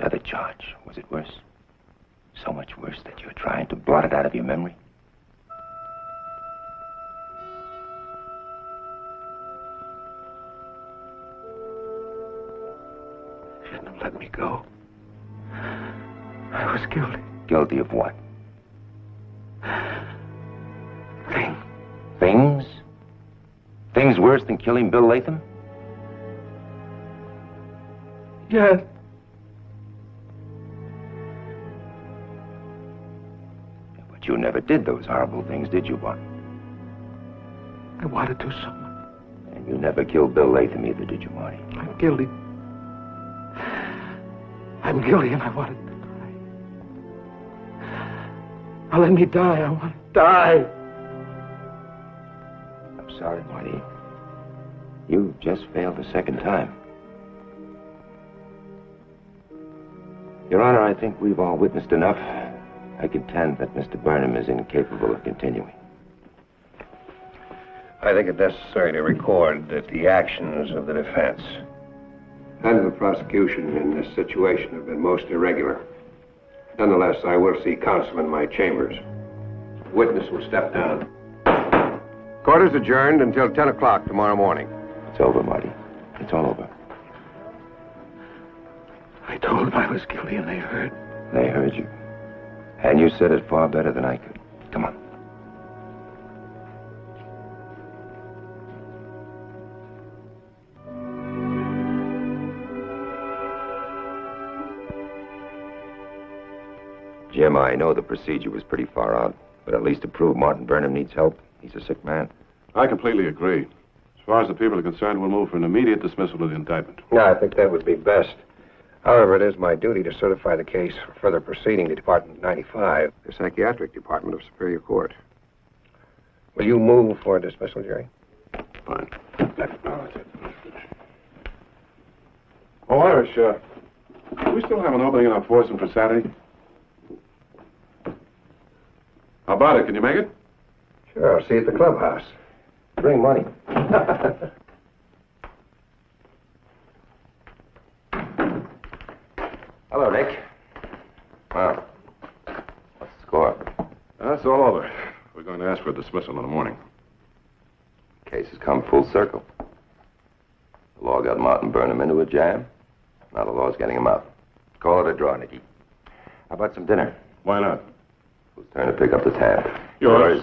other charge, was it worse? So much worse that you're trying to blot it out of your memory?
Shouldn't have let me go. I was guilty.
Guilty of what?
Things.
Things? Things worse than killing Bill Latham?
Yes.
But you never did those horrible things, did you, Bart?
I wanted to so much.
And you never killed Bill Latham either, did you, Marty?
I'm guilty. I'm guilty and I wanted to die. Now let me die. I want to die.
I'm sorry, Marty. You just failed the second time. Your Honor, I think we've all witnessed enough. I contend that Mr. Burnham is incapable of continuing.
I think it necessary to record that the actions of the defense and of the prosecution in this situation have been most irregular. Nonetheless, I will see counsel in my chambers. The witness will step down. Court is adjourned until 10 o'clock tomorrow morning.
It's over, Marty. It's all over.
I told them I was guilty and they heard.
They heard you. And you said it far better than I could. Come on. Jim, I know the procedure was pretty far out, but at least to prove Martin Burnham needs help, he's a sick man.
I completely agree. As far as the people are concerned, we'll move for an immediate dismissal of the indictment.
No, I think that would be best. However, it is my duty to certify the case for further proceeding to Department 95, the Psychiatric Department of Superior Court. Will you move for dismissal, Jerry?
Fine. That's it. Oh, Irish, do we still have an opening in our foursome for Saturday? How about it? Can you make it?
Sure, I'll see you at the clubhouse.
Bring money. Hello, Nick. Well, what's the score?
That's all over. We're going to ask for a dismissal in the morning.
Case has come full circle. The law got Martin Burnham into a jam. Now the law's getting him out. Call it a draw, Nicky. How about some dinner?
Why not?
Whose turn to pick up the tab?
Yours.